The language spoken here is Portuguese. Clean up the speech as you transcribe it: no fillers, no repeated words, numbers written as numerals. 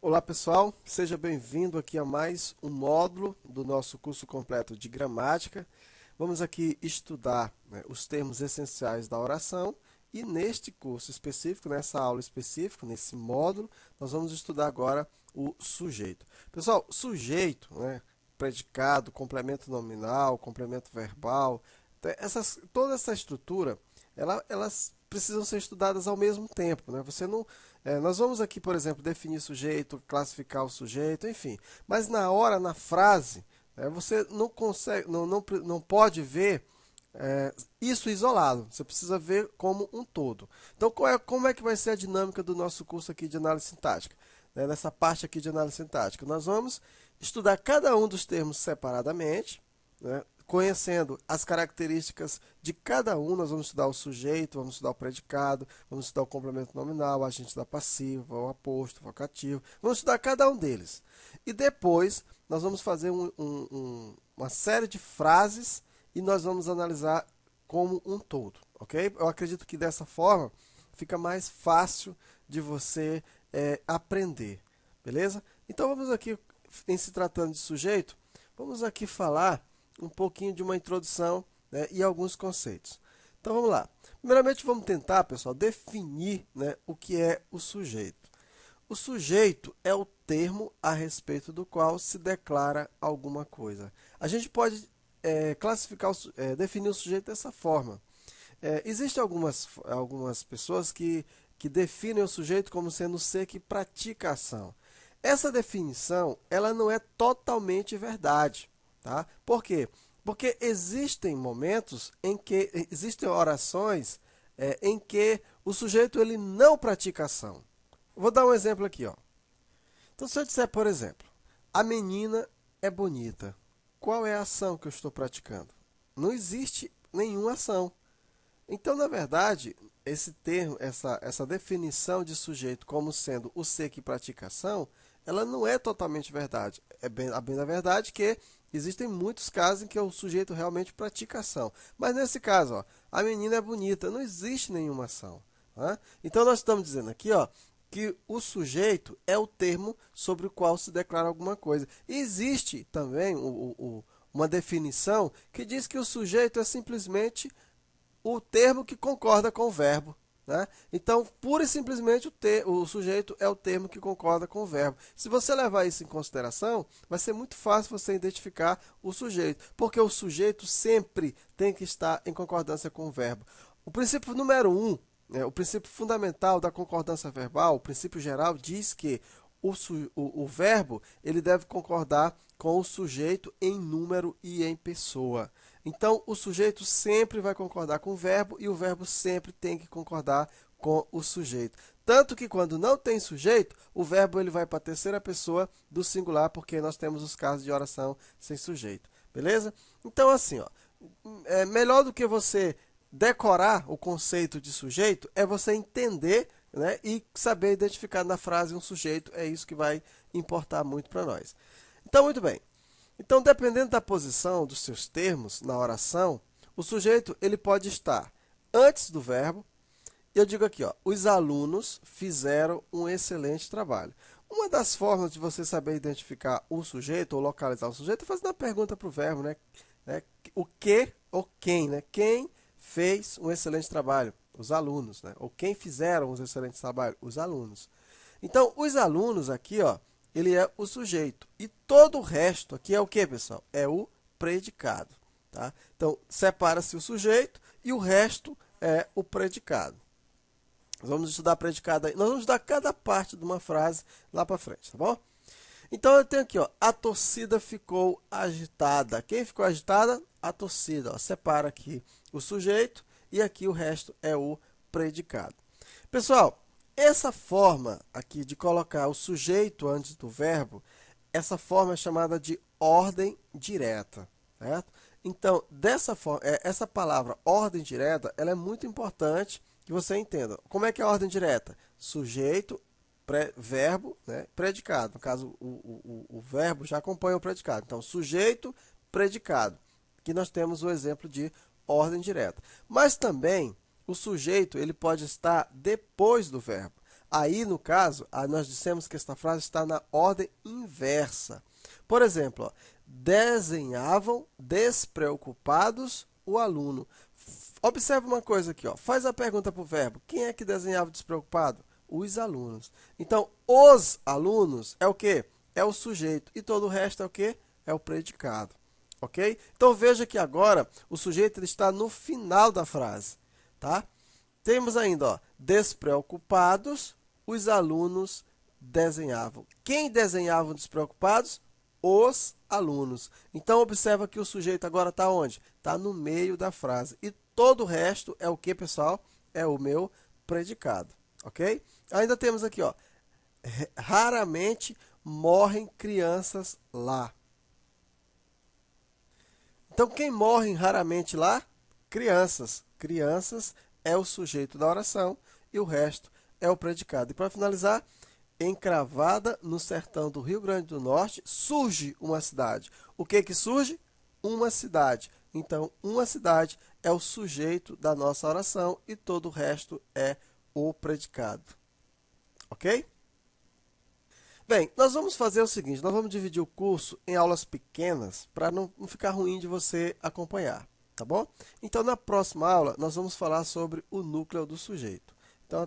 Olá pessoal, seja bem-vindo aqui a mais um módulo do nosso curso completo de gramática. Vamos aqui estudar, os termos essenciais da oração e neste curso específico, nessa aula específica, nesse módulo, nós vamos estudar agora o sujeito. Pessoal, sujeito, predicado, complemento nominal, complemento verbal, toda essa estrutura, elas precisam ser estudadas ao mesmo tempo, né? Você não, nós vamos aqui, por exemplo, definir sujeito, classificar o sujeito, enfim. Mas na hora, na frase, você não consegue, não pode ver isso isolado. Você precisa ver como um todo. Então, como é que vai ser a dinâmica do nosso curso aqui de análise sintática? Nessa parte aqui de análise sintática, nós vamos estudar cada um dos termos separadamente, né? Conhecendo as características de cada um, nós vamos estudar o sujeito, vamos estudar o predicado, vamos estudar o complemento nominal, o agente da passiva, o aposto, o vocativo, vamos estudar cada um deles. E depois nós vamos fazer uma série de frases e nós vamos analisar como um todo, ok? Eu acredito que dessa forma fica mais fácil de você aprender, beleza? Então vamos aqui, em se tratando de sujeito, vamos aqui falar um pouquinho de uma introdução, e alguns conceitos. Então vamos lá. Primeiramente vamos tentar, pessoal, definir, o que é o sujeito. O sujeito é o termo a respeito do qual se declara alguma coisa. A gente pode definir o sujeito dessa forma. Existem algumas pessoas que definem o sujeito como sendo o ser que pratica a ação. Essa definição ela não é totalmente verdade. Tá? Por quê? Porque existem momentos em que existem orações em que o sujeito ele não pratica ação. Vou dar um exemplo aqui. Ó. Então, se eu disser, por exemplo, a menina é bonita, qual é a ação que eu estou praticando? Não existe nenhuma ação. Então, na verdade, esse termo, essa definição de sujeito como sendo o ser que pratica ação, ela não é totalmente verdade. É bem da verdade que existem muitos casos em que o sujeito realmente pratica ação. Mas nesse caso, ó, a menina é bonita, não existe nenhuma ação. Tá? Então nós estamos dizendo aqui que o sujeito é o termo sobre o qual se declara alguma coisa. E existe também uma definição que diz que o sujeito é simplesmente o termo que concorda com o verbo. Né? Então, pura e simplesmente, o sujeito é o termo que concorda com o verbo. Se você levar isso em consideração, vai ser muito fácil você identificar o sujeito, porque o sujeito sempre tem que estar em concordância com o verbo. O princípio número 1, o princípio fundamental da concordância verbal, o princípio geral, diz que o verbo ele deve concordar com o sujeito em número e em pessoa. Então, o sujeito sempre vai concordar com o verbo e o verbo sempre tem que concordar com o sujeito. Tanto que quando não tem sujeito, o verbo ele vai para a terceira pessoa do singular, porque nós temos os casos de oração sem sujeito. Beleza? Então, assim, é melhor do que você decorar o conceito de sujeito, é você entender, e saber identificar na frase um sujeito. É isso que vai importar muito para nós. Então, muito bem. Então, dependendo da posição dos seus termos na oração, o sujeito ele pode estar antes do verbo. Eu digo aqui, os alunos fizeram um excelente trabalho. Uma das formas de você saber identificar o sujeito ou localizar o sujeito é fazendo uma pergunta para o verbo, o que ou quem, Quem fez um excelente trabalho? Os alunos, Ou quem fizeram um excelente trabalho? Os alunos. Então, os alunos aqui, ele é o sujeito. E todo o resto aqui é o que, pessoal? É o predicado. Tá? Então, separa-se o sujeito e o resto é o predicado. Nós vamos estudar predicado aí. Nós vamos estudar cada parte de uma frase lá para frente, tá bom? Então, eu tenho aqui, a torcida ficou agitada. Quem ficou agitada? A torcida. Separa aqui o sujeito e aqui o resto é o predicado. Pessoal, essa forma aqui de colocar o sujeito antes do verbo, essa forma é chamada de ordem direta, certo? Então, dessa forma, essa palavra ordem direta, ela é muito importante que você entenda. Como é que é a ordem direta? Sujeito, verbo, predicado. No caso, o verbo já acompanha o predicado. Então, sujeito, predicado. Aqui nós temos o exemplo de ordem direta. Mas também o sujeito ele pode estar depois do verbo. Aí, no caso, nós dissemos que esta frase está na ordem inversa. Por exemplo, ó, desenhavam despreocupados o aluno. Observe uma coisa aqui, ó. Faz a pergunta para o verbo. Quem é que desenhava despreocupado? Os alunos. Então, os alunos é o quê? É o sujeito. E todo o resto é o quê? É o predicado. Ok? Então, veja que agora o sujeito ele está no final da frase. Tá? Temos ainda, ó, despreocupados, os alunos desenhavam. Quem desenhavam despreocupados? Os alunos. Então, observa que o sujeito agora está onde? Está no meio da frase. E todo o resto é o que, pessoal? É o meu predicado. Ok? Ainda temos aqui, ó, raramente morrem crianças lá. Então, quem morre raramente lá? Crianças. Crianças é o sujeito da oração e o resto é o predicado. E para finalizar, encravada no sertão do Rio Grande do Norte, surge uma cidade. O que que surge? Uma cidade. Então, uma cidade é o sujeito da nossa oração e todo o resto é o predicado. Ok? Bem, nós vamos fazer o seguinte, nós vamos dividir o curso em aulas pequenas para não ficar ruim de você acompanhar, tá bom? Então, na próxima aula, nós vamos falar sobre o núcleo do sujeito. Então,